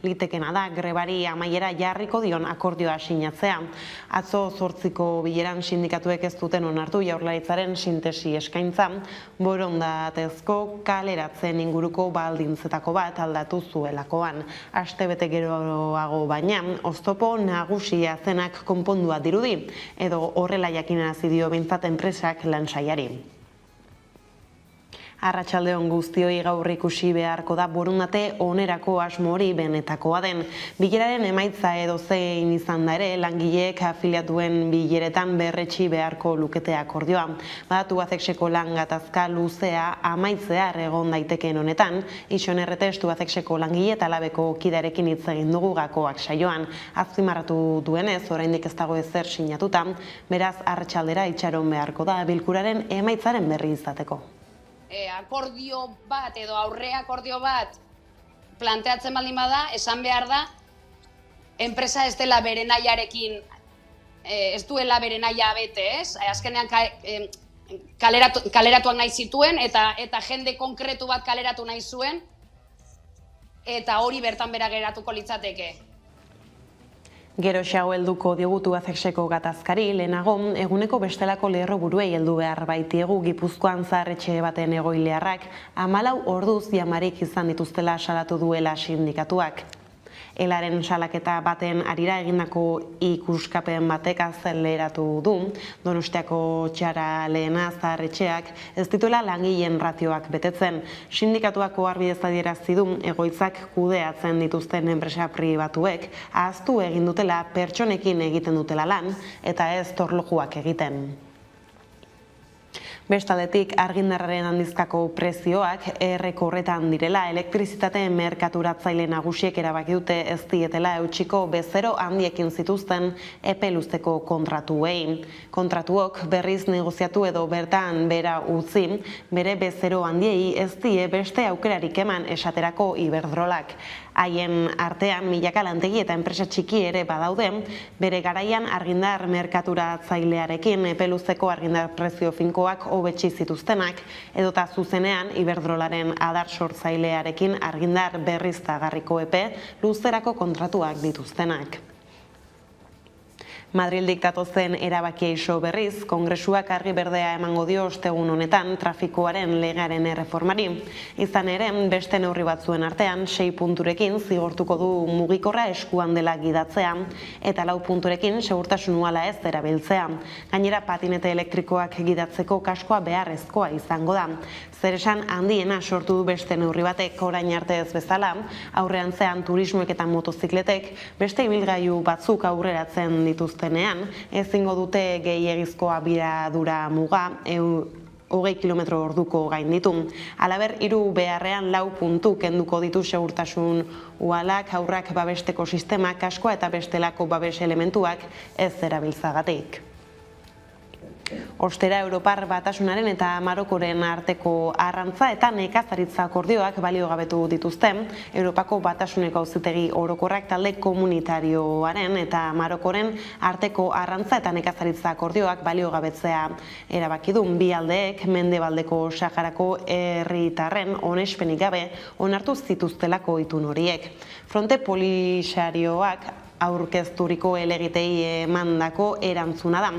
Litekena da, grebari amaiera jarriko dion akordioa sinatzea. Atzo 8ko bileran sindikatuek ez duten onartu Jaurlaritzaren sintesi eskaintza, borondatezko kaleratzen inguruko baldintzetako bat aldatu zuelakoan. Astebete geroago baina, oztopo nagusia zenak konpondua dirudi, edo horrela jakinarazi dio behintzat enpresak lansaiari. Arratsaldeon guztioi, gaur ikusi beharko da borondate onerako asmo hori benetakoa den. Bileraren emaitza edo zein izan da ere, langileek afiliatuen bileretan berretsi beharko lukete akordioa. Badatu Tubacex-eko lan gatazka luzea amaitzear egon daitekeen honetan, Ixon Erretes Tubacex-eko langile eta labeko kidearekin hitz egin dugu gakoak saioan. Azpimarratu duenez, oraindik ez dago ezer sinatuta, beraz arratsaldera itxaron beharko da bilkuraren emaitzaren berri izateko. Akordio bat edo aurre akordio bat planteatzen baldin bada, esan behar da, enpresa ez dela bere nahiarekin, ez duela bere nahia bete, ez? Azkenean kaleratuak nahi zituen eta jende konkretu bat kaleratu nahi zuen, eta hori bertan bera geratuko litzateke. Gero xau helduko diogu Tubacex-eko gatazkari, lehenago eguneko bestelako lerroburuei heldu behar baitiegu Gipuzkoan zaharretxe baten egoilearrak 14 orduz jamarik izan dituztela salatu duela sindikatuak. Elaren salaketa baten arira egindako ikuskapen batek azeleratu du, Donostiako txara lehena zaharretxeak ez dituela langileen ratioak betetzen. Sindikatuak oharbidez adierazi du egoitzak kudeatzen dituzten enpresa pribatuek ahaztu egin dutela pertsonekin egiten dutela lan eta ez torlojuak egiten. Bestaldetik, argindarraren handizkako prezioak errekorretan direla, elektrizitate merkaturatzaile nagusiek erabaki dute ez dietela eutsiko bezero handiekin zituzten epe luzeko kontratuei. Kontratuok berriz negoziatu edo bertan bera utzi, bere bezero handiei ez die beste aukerarik eman esaterako Iberdrolak. Haien artean milaka lantegi eta enpresa txiki ere badaude, bere garaian argindar merkaturatzailearekin epe luzeko argindar prezio finkoak hobetsi zituztenak, edota zuzenean Iberdrolaren adar sortzailearekin argindar berriztagarriko epe luzerako kontratuak dituztenak. Madrildik datozen erabakia iso berriz, Kongresuak argi berdea emango dio ostegun honetan trafikoaren legearen erreformari. Izan ere, beste neurri batzuen artean, 6 punturekin zigortuko du mugikorra eskuan dela gidatzea, eta 4 punturekin segurtasun uhala ez erabiltzea. Gainera, patinete elektrikoak gidatzeko kaskoa beharrezkoa izango da. Zeresan handiena sortu du beste neurri batek orain arte ez bezala, aurrean zean turismoek eta motozikletek beste ibilgailu batzuk aurreratzen dituztenean, ezingo dute gehiegizko abiadura muga 20 km/orduko gainditu. Halaber, 3 beharrean 4 puntu kenduko ditu segurtasun uhalak, haurrak babesteko sistema, kaskoa eta bestelako babes elementuak ez erabiltzagatik. Ostera, Europar Batasunaren eta Marokoren arteko arrantza eta nekazaritza akordioak baliogabetu dituzte. Europako Batasuneko Auzitegi Orokorrak talde komunitarioaren eta Marokoren arteko arrantza eta nekazaritza akordioak baliogabetzea erabaki du. Bi aldeek Mendebaldeko Saharako herritarren onespenik gabe onartu zituztelako itun horiek. Fronte Polisarioak aurkezturiko helegitei emandako erantzuna da.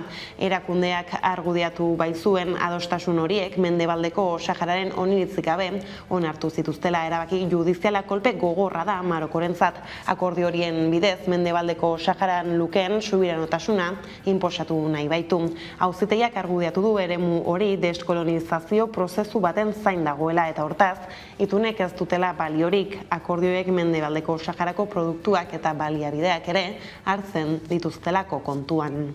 Erakundeak argudiatu baizuen adostasun horiek Mendebaldeko Sahararen oniritzik gabe onartu zituztela. Erabaki judiziala kolpe gogorra da Marokorentzat. Akordio horien bidez Mendebaldeko Saharan lukeen subiranotasuna inposatu nahi baitu. Auzitegiak argudiatu du eremu hori deskolonizazio prozesu baten zain dagoela eta hortaz, itunek ez dutela baliorik akordioek Mendebaldeko Saharako produktuak eta baliabideak ere hartzen dituztelako kontuan.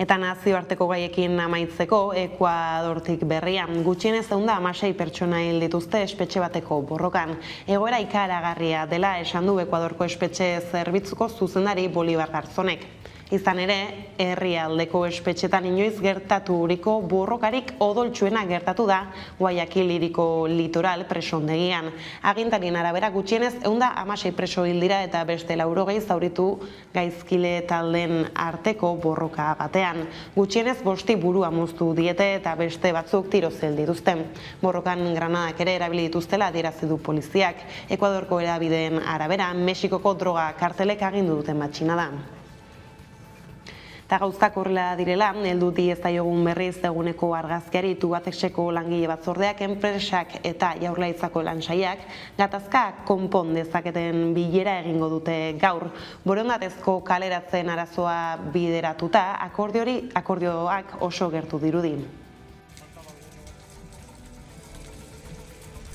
Eta nazioarteko gaiekin amaitzeko, Ekuadortik berrian gutxienez 116 pertsona hil dituzte espetxe bateko borrokan. Egoera ikaragarria dela esan du Ekuadorko espetxe zerbitzuko zuzendari Bolivar Garzonek. Izan ere, herrialdeko espetxetan inoiz gertaturiko borrokarik odoltsuena gertatu da Guayaquil hiriko litoral presondegian. Agintarien arabera gutxienez 116 preso hil dira eta beste 80 zauritu gaizkile taldeen arteko borroka batean. Gutxienez 5 burua moztu diete eta beste batzuk tirozel dituzte. Borrokan granadak ere erabili dituztela adierazi du poliziak. Ekuadorko hedabideen arabera, Mexikoko droga kartelek agindu duten matxina da. Eta gauzak horrela direla, heldu diezaiogun berriz eguneko argazkiari Tubacexeko langile batzordeak, enpresak eta Jaurlaritzako lansaiak gatazka konpon dezaketen bilera egingo dute gaur. Borondatezko kaleratzen arazoa bideratuta, akordioak oso gertu dirudi.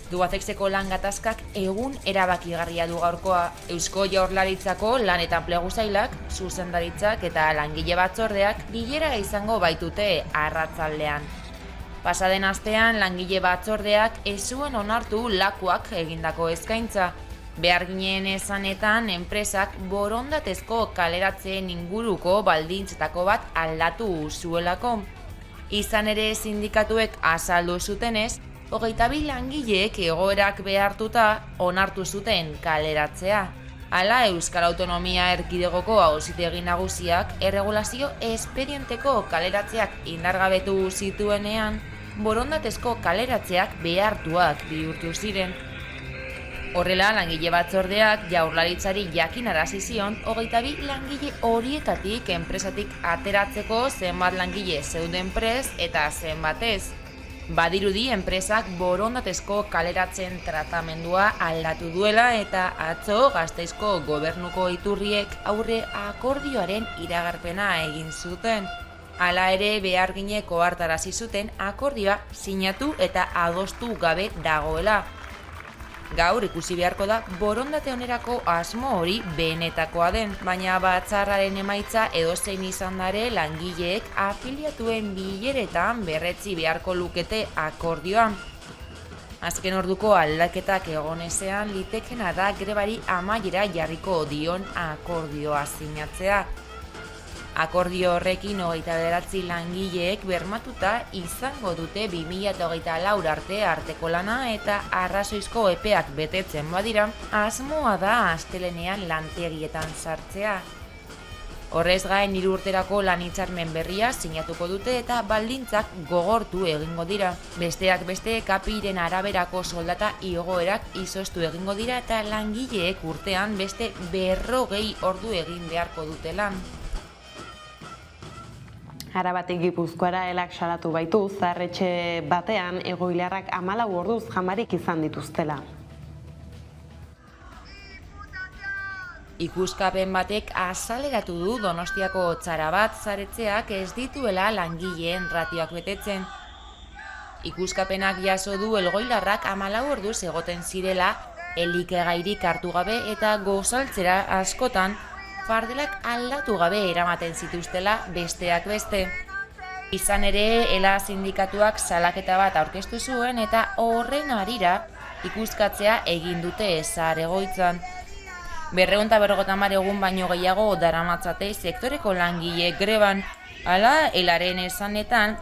Tubacexeko lan gatazkak egun erabakigarria du gaurkoa. Eusko Jaurlaritzako lan eta enplegu sailak, zuzendaritzak eta langile batzordeak bilera izango baitute arratsaldean. Pasaden astean langile batzordeak ez zuen onartu lakuak egindako eskaintza. Beharginen esanetan enpresak borondatezko kaleratzeen inguruko baldintzetako bat aldatu zuelako. Izan ere sindikatuek azaldu zutenez, 22 langileek egoerak behartuta onartu zuten kaleratzea. Hala, Euskal Autonomia Erkidegoko Auzitegi Nagusiak erregulazio espedienteko kaleratzeak indargabetu zituenean, borondatezko kaleratzeak behartuak bihurtu ziren. Horrela, langile batzordeak Jaurlaritzari jakinarazi zion 22 langile horietatik enpresatik ateratzeko zenbat langile zeuden prest eta zenbat ez. Badirudi enpresak borondatezko kaleratzen tratamendua aldatu duela eta atzo Gasteizko gobernuko iturriek aurre akordioaren iragarpena egin zuten. Hala ere beharginek ohartarazi zuten akordioa sinatu eta adostu gabe dagoela. Gaur ikusi beharko da borondate onerako asmo hori benetakoa den, baina batzarraren emaitza edozein izan dare langileek afiliatuen bileretan berretsi beharko lukete akordioa. Azken orduko aldaketak egon ezean litekena da grebari amaiera jarriko dion akordioa sinatzea. Akordio horrekin 29 langileek bermatuta izango dute 2024 arte arteko lana eta arrazoizko epeak betetzen badira, asmoa da astelenean lantegietan sartzea. Horrez gain 3 urterako lan hitzarmen berria sinatuko dute eta baldintzak gogortu egingo dira. Besteak beste kapiren araberako soldata igoerak izoztu egingo dira eta langileek urtean beste 40 ordu egin beharko dute lan. Arabatik Gipuzkoara elak salatu baitu, zaharretxe batean egoiliarrak 14 orduz jamarik izan dituztela. Ikuskapen batek azaleratu du Donostiako Txarabat zaretzeak ez dituela langileen ratioak betetzen. Ikuskapenak jaso du egoilarrak 14 orduz egoten zirela, elikagairik hartu gabe eta gozaltzera askotan fardelak aldatu gabe eramaten zituztela besteak beste. Izan ere, ELA sindikatuak salaketa bat aurkeztu zuen eta horren harira ikuskatzea egin dute zahar egoitzan. 250 egun baino gehiago daramatzate sektoreko langile greban. Hala, ELAren esanetan,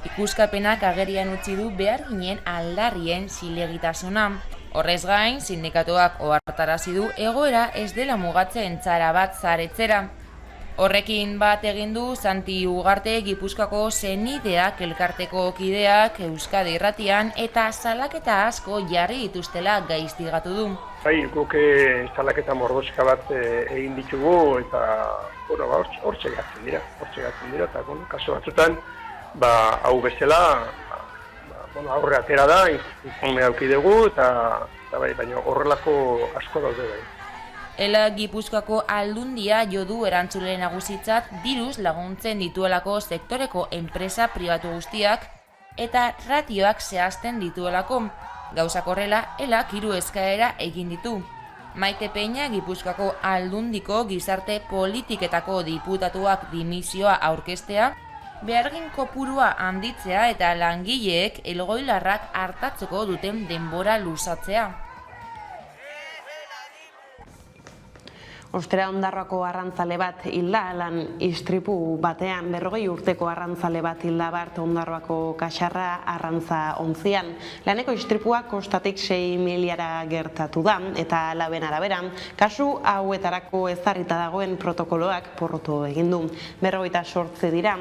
ikuskapenak agerian utzi du beharginen aldarrien zilegitasuna. Horrez gain, sindikatuak ohartarazi du egoera ez dela mugatzen Txarabat zaretzera. Horrekin bat egin du Santi Ugarte Gipuzkoako Senideak elkarteko kideak Euskadi Irratian eta salaketa asko jarri dituztela gaiztigatu du. Bai, guk salaketa mordoska bat egin ditugu eta hortxe gatzen dira, eta kasu batzutan, hau bezala, aurre atera da, informe auki dugu, eta baina horrelako asko daude bai. ELA Gipuzkoako Aldundia jo du erantzule nagusitzat diruz laguntzen dituelako sektoreko enpresa pribatu guztiak eta ratioak zehazten dituelako. Gauzak horrela, ELAk 3 eskaera egin ditu. Maite Peña Gipuzkoako Aldundiko gizarte politiketako diputatuak dimisioa aurkeztea, behargin kopurua handitzea eta langileek egoilarrak artatzeko duten denbora luzatzea. Ostera Ondarroako arrantzale bat hilda, lan istripu batean, 40 urteko arrantzale bat hilda bart Ondarroako Kaxarra arrantza ontzian. Laneko istripua kostatik 6 miliara gertatu da, eta laben arabera, kasu hauetarako ezarrita dagoen protokoloak porrotu egin du. 48 dira,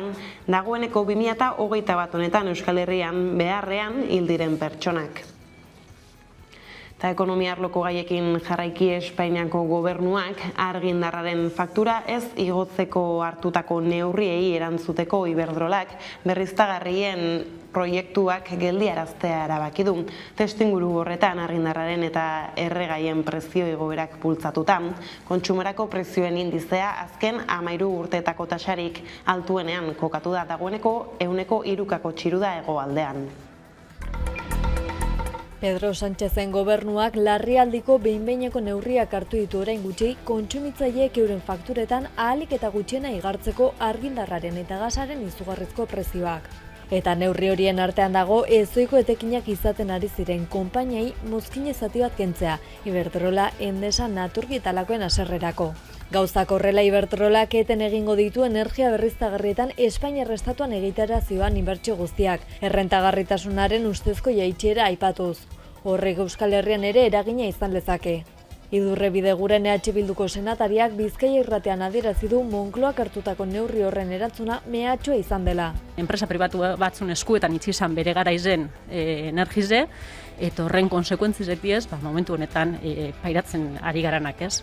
dagoeneko 2021 honetan Euskal Herrian beharrean hil diren pertsonak. Eta ekonomia arloko gaiekin jarraiki Espainiako gobernuak argindarraren faktura ez igotzeko hartutako neurriei erantzuteko Iberdrolak berriztagarrien proiektuak geldiaraztea erabaki du. Testuinguru horretan argindarraren eta erregaien prezio igoerak bultzatuta, kontsumorako prezioen indizea azken 13 urteetako tasarik altuenean kokatu da, dagoeneko 103 txiruda hegoaldean. Pedro Sánchezen gobernuak larrialdiko behin-behineko neurriak hartu ditu orain gutxi kontsumitzaileek euren fakturetan ahalik eta gutxiena igartzeko argindarraren eta gasaren izugarrizko prezioak. Eta neurri horien artean dago ezohiko etekinak izaten ari ziren konpainiei mozkine zati bat kentzea, Iberdrola, Endesa, Naturgi eta lakoen haserrerako. Gauzak horrela Iberdrolak eten egingo ditu energia berriztagarrietan Espainiar estatuan egitera zioan inbertsio guztiak, errentagarritasunaren ustezko jaitsiera aipatuz. Horrek Euskal Herrian ere eragina izan lezake. Idurre Bideguren EH Bilduko senatariak Bizkaia Irratean adierazi du Moncloak hartutako neurri horren erantzuna mehatxua izan dela. Enpresa pribatu batzun eskuetan itxi izan bere garaizen energize, eta horren konsekuentzizek diez, momentu honetan pairatzen ari garanak ez.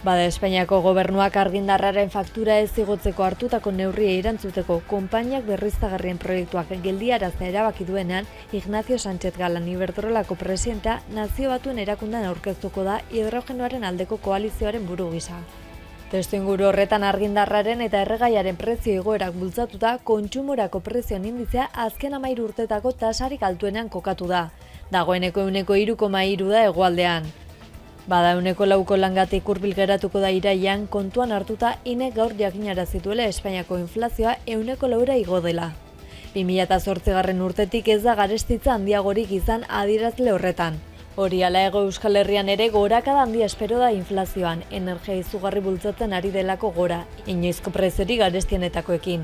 Bada Espainiako gobernuak argindarraren faktura ez igotzeko hartutako neurriei erantzuteko konpainiak berriztagarrien proiektuak geldiaraztea erabaki duenean, Ignacio Sánchez Galán Iberdrolako presidentea Nazio Batuen erakundean aurkeztuko da hidrogenoaren aldeko koalizioaren buru gisa. Testuinguru horretan argindarraren eta erregaiaren prezio igoerak bultzatuta, kontsumorako prezioen indizea azken 13 urtetako tasarik altuenean kokatu da. Dagoeneko 3,3 da hegoaldean. Bada 4 langatik hurbil geratuko da irailean kontuan hartuta INEk gaur jakinarazituela Espainiako inflazioa 4 igo dela. 2008 urtetik ez da garestitza handiagorik izan adierazle horretan. Hori hala Hego Euskal Herrian ere gorakada handia espero da inflazioan, energia izugarri bultzatzen ari delako gora, inoizko preziorik garestienetakoekin.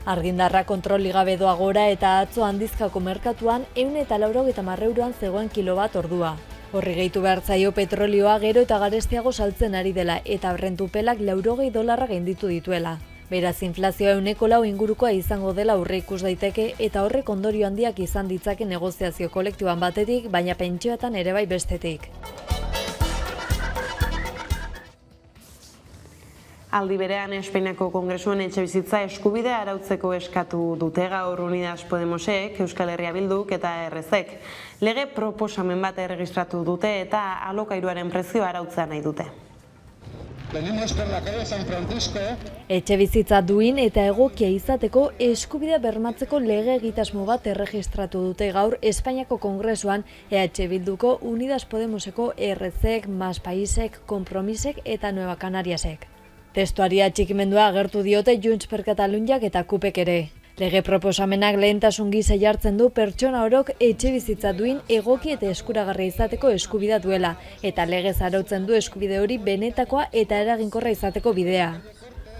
Argindarra kontroli gabe doa gora eta atzo handizkako merkatuan 180 euroan zegoen kilobat ordua. Horri gehitu behar zaio petrolioa gero eta garestiago saltzen ari dela eta brentupelak $80 gainditu dituela. Beraz, inflazioa 4 ingurukoa izango dela aurreikus daiteke eta horrek ondorio handiak izan ditzake negoziazio kolektiboan batetik, baina pentsioetan ere bai bestetik. Aldi berean Espainiako Kongresuan etxebizitza eskubidea arautzeko eskatu dute gaur Unidas Podemosek, Euskal Herria Bilduk eta RZek. Lege proposamen bat erregistratu dute eta alokairuaren prezioa arautzea nahi dute. Venimos por la calle San Francisco. Etxebizitza duin eta egokia izateko eskubidea bermatzeko lege egitasmo bat erregistratu dute gaur Espainiako Kongresuan EH Bilduko, Unidas Podemoseko, RZek, Más Paisek, Kompromisek eta Nueva Canariasek. Testuari atxikimendua agertu diote Junts per Kataluniak eta KUPek ere. Lege proposamenak lehentasun gisa jartzen du pertsona orok etxebizitza duin egoki eta eskuragarria izateko eskubidea duela, eta legez arautzen du eskubide hori benetakoa eta eraginkorra izateko bidea.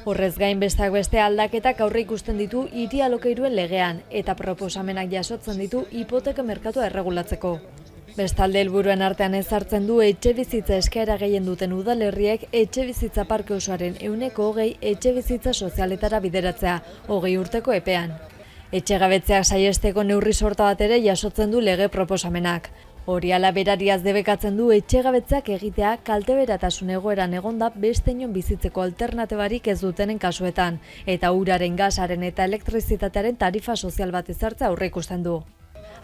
Horrez gain besteak beste aldaketak aurre ikusten ditu hiri alokairuen legean, eta proposamenak jasotzen ditu hipoteka merkatua erregulatzeko. Bestalde helburuen artean ezartzen du etxebizitza eskaera gehien duten udalerriek etxebizitza parke osoaren 20% etxebizitza sozialetara bideratzea, 20 urteko epean. Etxegabetzeak saihesteko neurri sorta bat ere jasotzen du lege proposamenak. Hori hala berariaz debekatzen du etxegabetzeak egitea kalteberatasun egoeran egonda beste inon bizitzeko alternatibarik ez dutenen kasuetan, eta uraren, gasaren eta elektrizitatearen tarifa sozial bat ezartzea aurreikusten du.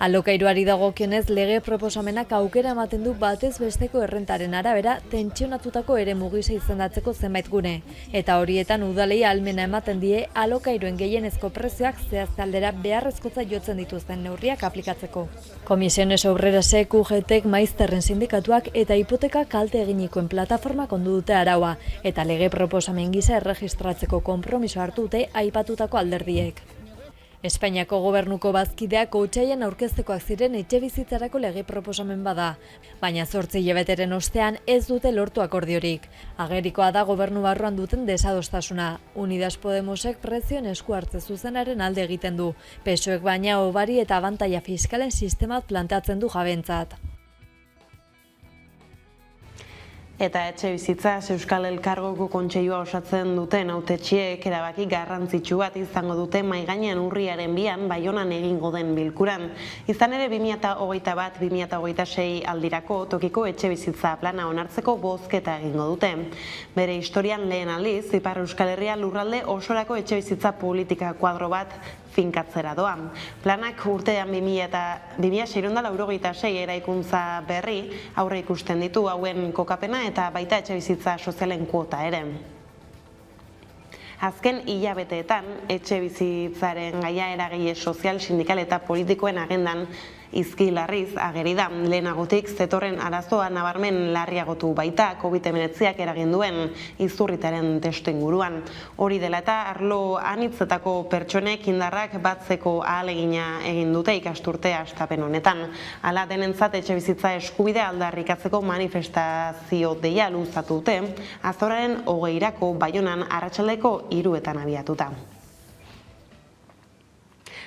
Alokairuari dagokionez lege proposamenak aukera ematen du batez besteko errentaren arabera tentsionatutako eremu gisa izendatzeko zenbait gune, eta horietan udalei ahalmena ematen die alokairuen gehienezko prezioak zehaztaldera beharrezkotza jotzen dituzten neurriak aplikatzeko. Comisiones Obrerasek, UGTek, Maizterren sindikatuak eta hipoteka kalte eginikoen plataformak ondu dute araua, eta lege proposamen gisa erregistratzeko konpromiso hartu dute aipatutako alderdiek. Espainiako gobernuko bazkideak otsailean aurkeztekoak ziren etxebizitzarako lege proposamen bada, baina 8 hilabeteren ostean ez dute lortu akordiorik. Agerikoa da gobernu barruan duten desadostasuna. Unidas Podemosek prezioen esku hartze zuzenaren alde egiten du. PSOek baina hobari eta abantaila fiskalen sistemat planteatzen du jabentzat. Eta etxebizitzaz Euskal Elkargoko kontseilua osatzen duten hautetxiek erabaki garrantzitsu bat izango dute mahai gainean urriaren 2an Baionan egingo den bilkuran. Izan ere 2021-2026 aldirako tokiko etxebizitza plana onartzeko bozketa egingo dute. Bere historian lehen aldiz, Ipar Euskal Herria lurralde osorako etxebizitza politika kuadro bat finkatzera doa. Planak urtean 2696 eraikuntza berri aurre ikusten ditu, hauen kokapena eta baita etxebizitza sozialen kuota ere. Azken hilabeteetan etxebizitzaren gaia eragile sozial, sindikal eta politikoen agendan izkilarriz ageri da. Lehenagotik zetorren arazoa nabarmen larriagotu baita COVID-19ak eragin duen izurritaren testuinguruan. Hori dela eta arlo anitzetako pertsonek indarrak batzeko ahalegina egin dute ikasturte hastapen honetan. Hala denentzat etxebizitza eskubidea aldarrikatzeko manifestazio deia luzatu dute, azoraren 20irako Baionan arratsaldeko 3etan abiatuta.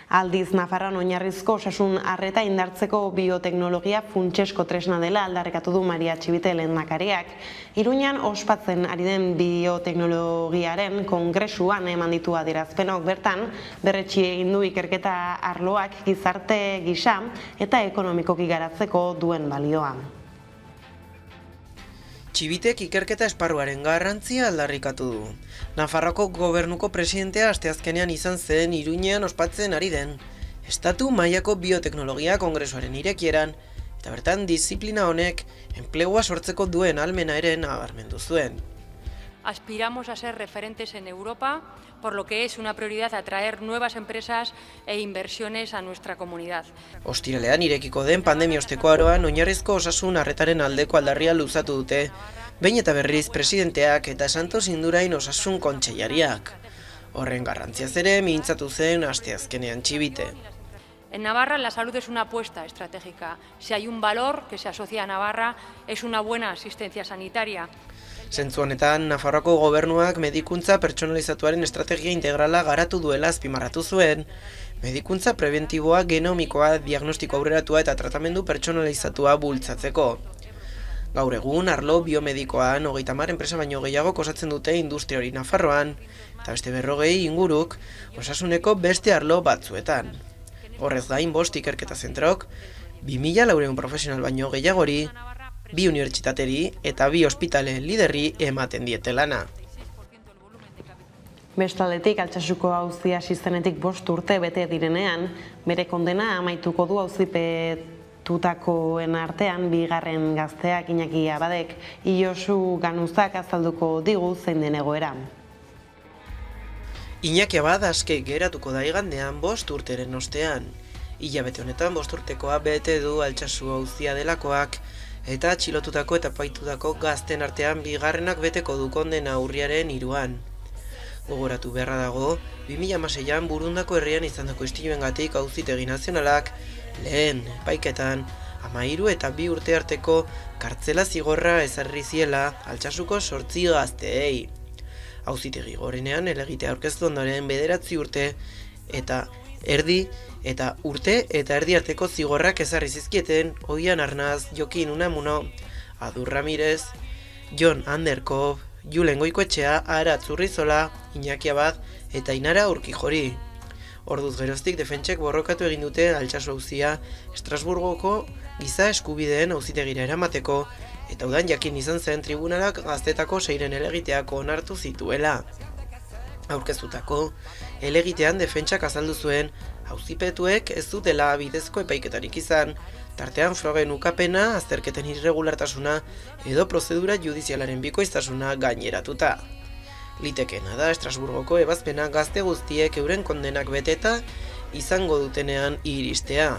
Aldiz, Nafarroan oinarrizko osasun arreta indartzeko bioteknologia funtsesko tresna dela aldarrikatu du Maria Txibite lehendakariak. Iruñan ospatzen ari den bioteknologiaren kongresuan eman ditu adierazpenok bertan, berretsi egin du ikerketa arloak gizarte gisa eta ekonomikoki garatzeko duen balioa. Txibitek ikerketa esparruaren garrantzia aldarrikatu du. Nafarroako gobernuko presidentea asteazkenean izan zen Iruñean ospatzen ari den Estatu mailako bioteknologia kongresuaren irekieran, eta bertan disiplina honek enplegua sortzeko duen ahalmena ere nabarmendu zuen. Aspiramos a ser referentes en Europa, por lo que es una prioridad atraer nuevas empresas e inversiones a nuestra comunidad. Ostiralean irekiko den pandemia osteko aroan oinarrizko osasun arretaren aldeko aldarria luzatu dute, behin eta berriz presidenteak eta Santos Indurain osasun kontseilariak. Horren garrantziaz ere mintzatu zen asteazkenean Txibite. En Navarra la salud es una apuesta estratégica. Si hay un valor que se asocia a Navarra es una buena asistencia sanitaria. Zentzu honetan, Nafarroako gobernuak medikuntza pertsonalizatuaren estrategia integrala garatu duela azpimarratu zuen, medikuntza preventiboa, genomikoa, diagnostiko aurreratua eta tratamendu pertsonalizatua bultzatzeko. Gaur egun, arlo biomedikoan 30 enpresa baino gehiago osatzen dute industria hori Nafarroan, eta beste 40 inguruk osasuneko beste arlo batzuetan. Horrez gain, 5 ikerketa zentrok, 2400 profesional baino gehiagori, 2 unibertsitateri eta 2 ospitale liderri ematen diete lana. Bestaldetik, Altsasuko auzia hasi zenetik 5 urte bete direnean, bere kondena amaituko du auzipetutakoen artean bigarren gazteak Iñaki Abadek. Josu Ganuzak azalduko digu zein den egoera. Iñaki Abad aske geratuko da igandean 5 urteren ostean. Hilabete honetan 5 urtekoa bete du Altsasu auzia delakoak, eta atxilotutako eta epaitutako gazten artean bigarrenak beteko du kondena urriaren 3an. Gogoratu beharra dago, 2016an Burundako herrian izandako istiluengatik auzitegi nazionalak lehen epaiketan 13 eta 2 urte arteko kartzela zigorra ezarri ziela Altsasuko 8 gazteei. Auzitegi gorenean helegitea aurkeztu ondoren 9 urte eta erdi eta urte eta erdi arteko zigorrak ezarri zizkieten Oian Arnaz, Jokin Unamuno, Adur Ramirez, Jon Anderkov, Julen Goikoetxea, Ara Zurrizola, Iñaki Abad eta Inara Urkijori. Orduz geroztik defentsek borrokatu egin dute Altsasu auzia Estrasburgoko giza eskubideen auzitegira eramateko, eta udan jakin izan zen tribunalak gaztetako 6 helegiteak onartu zituela. Aurkeztutako helegitean defentsak azaldu zuen auzipetuek ez dutela bidezko epaiketarik izan, tartean frogen ukapena, azterketen irregulartasuna edo prozedura judizialaren bikoiztasuna gaineratuta. Litekeena da Estrasburgoko ebazpena gazte guztiek euren kondenak beteta izango dutenean iristea.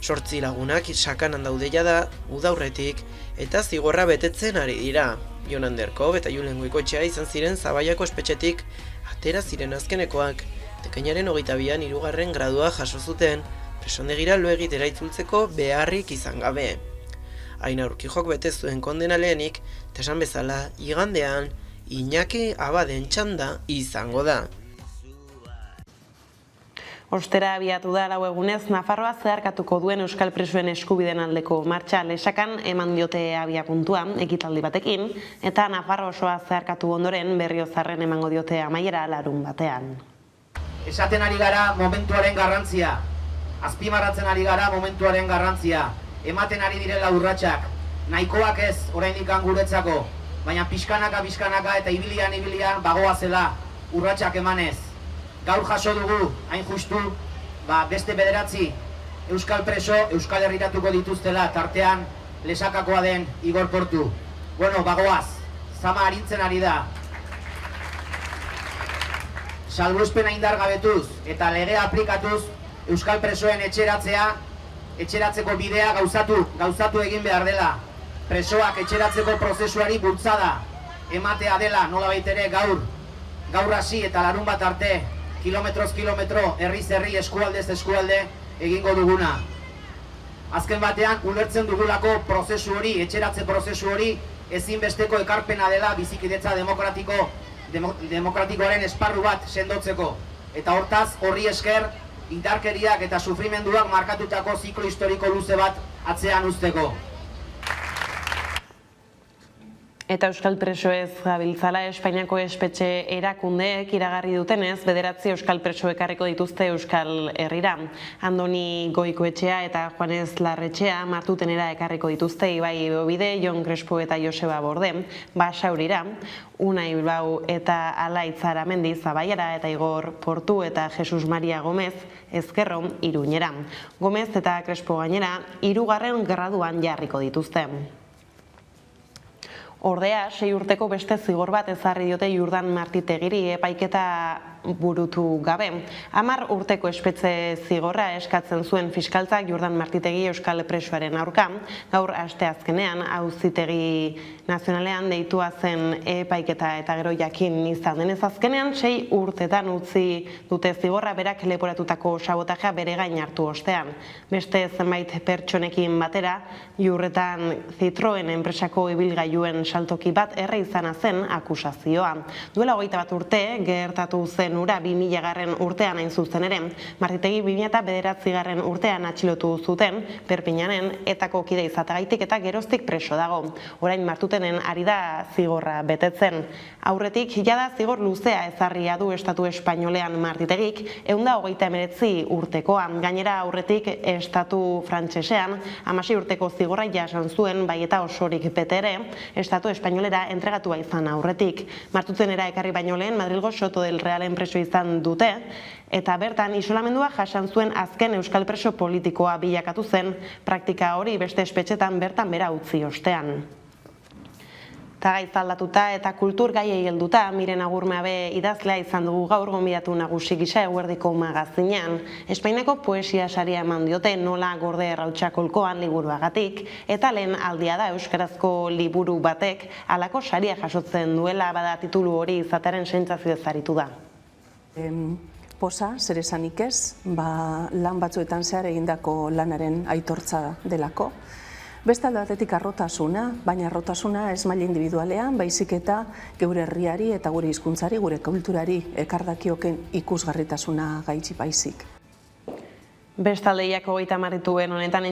8 lagunak sakanan daude jada udaurretik eta zigorra betetzen ari dira. Jon Anderkov eta Julen Goikoetxea izan ziren Zabaiako espetxetik atera ziren azkenekoak, ekainaren 22an 3. gradua jaso zuten, presondegira lo egitera itzultzeko beharrik izan gabe. Aina Urquijok bete zuen kondena lehenik, eta esan bezala, igandean, Iñaki Abaden txanda izango da. Ostera abiatu da lau egunez, Nafarroa zeharkatuko duen euskal presoen eskubideen aldeko martxa Lesakan eman diote abiapuntua ekitaldi batekin, eta Nafarro osoa zeharkatu ondoren Berriozarren emango diote amaiera larun batean. Esaten ari gara momentuaren garrantzia, azpimarratzen ari gara momentuaren garrantzia, ematen ari direla urratsak, nahikoak ez oraindik guretzako, baina pixkanaka eta ibilian bagoazela urratsak emanez. Gaur jaso dugu, hain justu, beste 9 euskal preso Euskal Herriratuko dituztela, tartean Lesakakoa den Igor Portu. Bueno, bagoaz, zama arintzen ari da. Salbuespena indargabetuz eta legea aplikatuz, euskal presoen etxeratzeko bidea gauzatu egin behar dela. Presoak etxeratzeko prozesuari bultzada ematea dela, nolabait ere gaur hasi eta larun bat arte, kilometroz kilometro, herriz herri, eskualdez eskualde egingo duguna. Azken batean, ulertzen dugulako prozesu hori, etxeratze prozesu hori, ezinbesteko ekarpena dela bizikidetza demokratikoaren esparru bat sendotzeko. Eta hortaz, horri esker, indarkeriak eta sufrimenduak markatutako ziklo historiko luze bat atzean uzteko. Eta euskal presoez gabiltzala Espainiako espetxe erakundeek iragarri dutenez, 9 euskal preso ekarriko dituzte Euskal Herrira. Andoni Goikoetxea eta Juanez Larretxea Martutenera ekarriko dituzte Ibai Bobide, Jon Crespo eta Joseba Borde, Basaurira, Unai Bilbao eta Alaitz Aramendi Zabaiara eta Igor Portu eta Jesus Maria Gomez Ezkerro Iruñera. Gomez eta Crespo gainera 3. graduan jarriko dituzte. Ordea, 6 urteko beste zigor bat ezarri diote Jurdan Martitegiri epaiketa burutu gabe. 10 urteko espetxe zigorra eskatzen zuen fiskaltzak Jurdan Martitegi euskal presoaren aurka. Gaur asteazkenean Auzitegi Nazionalean deitua zen epaiketa eta gero jakin izan denez azkenean 6 urtetan utzi dute zigorra berak leporatutako sabotajea bere gain hartu ostean. Beste zenbait pertsonekin batera, Jurretan Citroen enpresako ibilgailuen saltoki bat erre izana zen akusazioa. Duela 21 urte gertatu zen ura 2000. urtean hain zuzen ere. Martitegi 2009. urtean atxilotu zuten Perpignanen etako kide izateagaitik eta geroztik preso dago. Orain Martutenen ari da zigorra betetzen. Aurretik jada zigor luzea ezarria du Estatu Espainolean Martitegik 129 urtekoa. Gainera aurretik Estatu Frantsesean 16 urteko zigorra jasan zuen bai eta osorik bete ere Estatu Espainolera entregatua izan aurretik. Martutenera ekarri baino lehen Madrilgo Soto del Realen preso izan dute eta bertan isolamendua jasan zuen azken euskal preso politikoa bilakatu zen, praktika hori beste espetxetan bertan bera utzi ostean. Tagaitz aldatuta eta kultur gaiei helduta, Miren Agurmeabe idazlea izan dugu gaur gonbidatu nagusi gisa Eguerdiko magazinean. Espainiako poesia saria eman diote Nola gorde errautsakolkoan liburuagatik, eta lehen aldia da euskarazko liburu batek halako saria jasotzen duela bada titulu hori izatearen sentsazio ezaritu da. Posa, zer esanik ez, lan batzuetan zehar egindako lanaren aitortza delako. Beste alde batetik harrotasuna, baina harrotasuna ez maila individualean, baizik eta geure herriari eta gure hizkuntzari, gure kulturari ekardakioken ikusgarritasuna gaitzi baizik. Bestaldeiako 30 honetan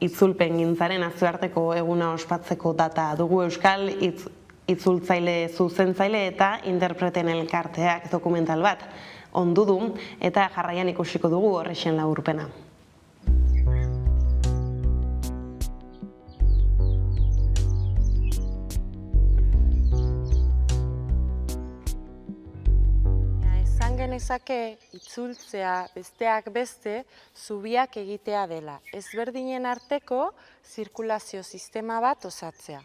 itzulpengintzaren nazioarteko eguna ospatzeko data dugu euskal itzultzaile, zuzentzaile eta interpreten elkarteak dokumental bat ondu du eta jarraian ikusiko dugu horrexen laburpena. Genezake itzultzea besteak beste zubiak egitea dela, ezberdinen arteko zirkulazio sistema bat osatzea.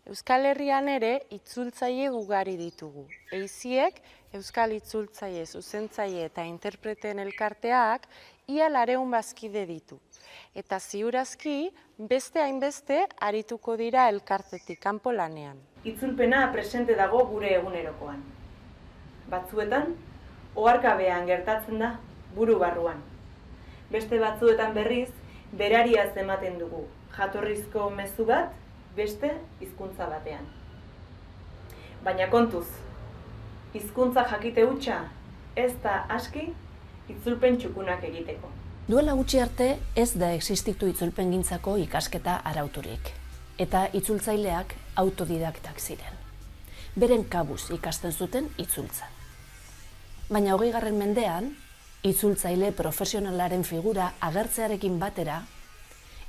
Euskal Herrian ere itzultzaile ugari ditugu. Eiziek Euskal Itzultzaile, Zuzentzaile eta Interpreten elkarteak ia 200 bazkide ditu. Eta ziurazki beste hainbeste arituko dira elkartetik kanpo lanean. Itzulpena presente dago gure egunerokoan. Batzuetan, oharkabean gertatzen da buru barruan. Beste batzuetan berriz, berariaz ematen dugu, jatorrizko mezu bat, beste hizkuntza batean. Baina kontuz, hizkuntza jakite hutsa ez da aski itzulpen txukunak egiteko. Duela gutxi arte ez da existitu itzulpengintzako ikasketa arauturik, eta itzultzaileak autodidaktak ziren. Beren kabuz ikasten zuten itzultza. Baina 20. mendean, itzultzaile profesionalaren figura agertzearekin batera,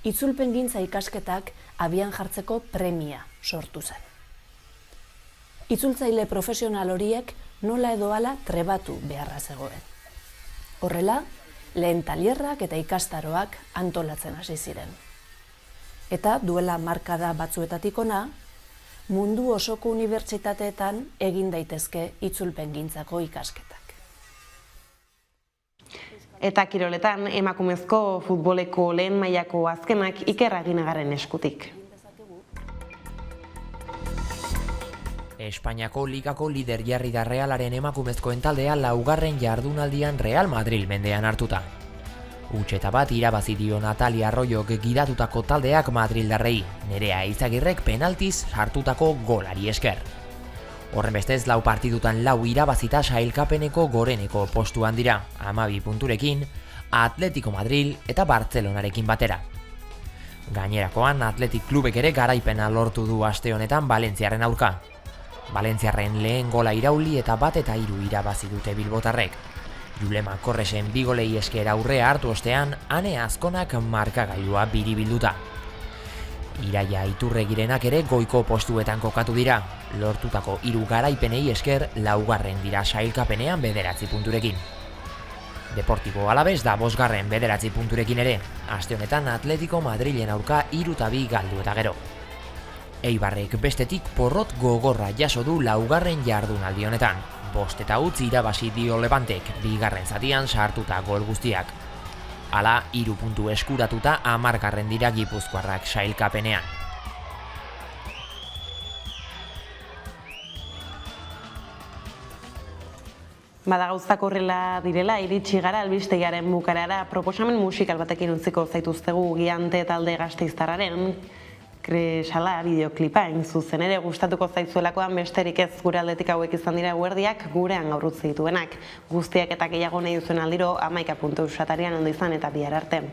itzulpengintza ikasketak abian jartzeko premia sortu zen. Itzultzaile profesional horiek nola edo hala trebatu beharra zegoen. Horrela, lehen tailerrak eta ikastaroak antolatzen hasi ziren. Eta duela markada batzuetatik ona, mundu osoko unibertsitateetan egin daitezke itzulpengintzako ikasketak. Eta kiroletan, emakumezko futboleko lehen mailako azkenak Iker Aginagaren eskutik. Espainiako ligako lider jarri da Realaren emakumezkoen taldea 4. jardunaldian Real Madrid mendean hartuta. Hutseta bat irabazi dio Natalia Arroyok gidatutako taldeak Madrildarrei, Nerea Izagirrek penaltiz hartutako golari esker. Horrenbestez 4 partidutan 4 irabazita sailkapeneko goreneko postuan dira, 12 punturekin, Atletico Madrid eta Bartzelonarekin batera. Gainerakoan Athletic Klubek ere garaipena lortu du aste honetan Valentziaren aurka. Valentziarren lehen gola irauli eta 1-3 irabazi dute bilbotarrek. Julema Korresen 2 golei esker aurrea hartu ostean, Ane Azkonak markagailua biribilduta. Iraia Iturregirenak ere goiko postuetan kokatu dira, lortutako 3 garaipenei esker 4. dira sailkapenean 9 punturekin. Deportibo Alavés da 5. 9 punturekin ere, aste honetan Atletico Madrilen aurka 3-2 galdu eta gero. Eibarrek bestetik porrot gogorra jaso du 4. jardunaldi honetan, 5-0 irabazi dio Levantek, 2. zatian sartuta gol guztiak. Hala, 3 puntu eskuratuta 10. dira gipuzkoarrak sailkapenean. Bada gauzak horrela direla, iritsi gara albistegiaren bukarara, proposamen musikal batekin utziko zaituztegu Giante talde gasteiztarraren Kresala bideoklipa zuzen ere gustatuko zaizuelakoan besterik ez gure aldetik hauek izan dira eguerdiak gurean gaur utzi dituenak. Guztiak eta gehiago nahi duzuen aldiro 11.eus atarian ondo izan eta bihar arte.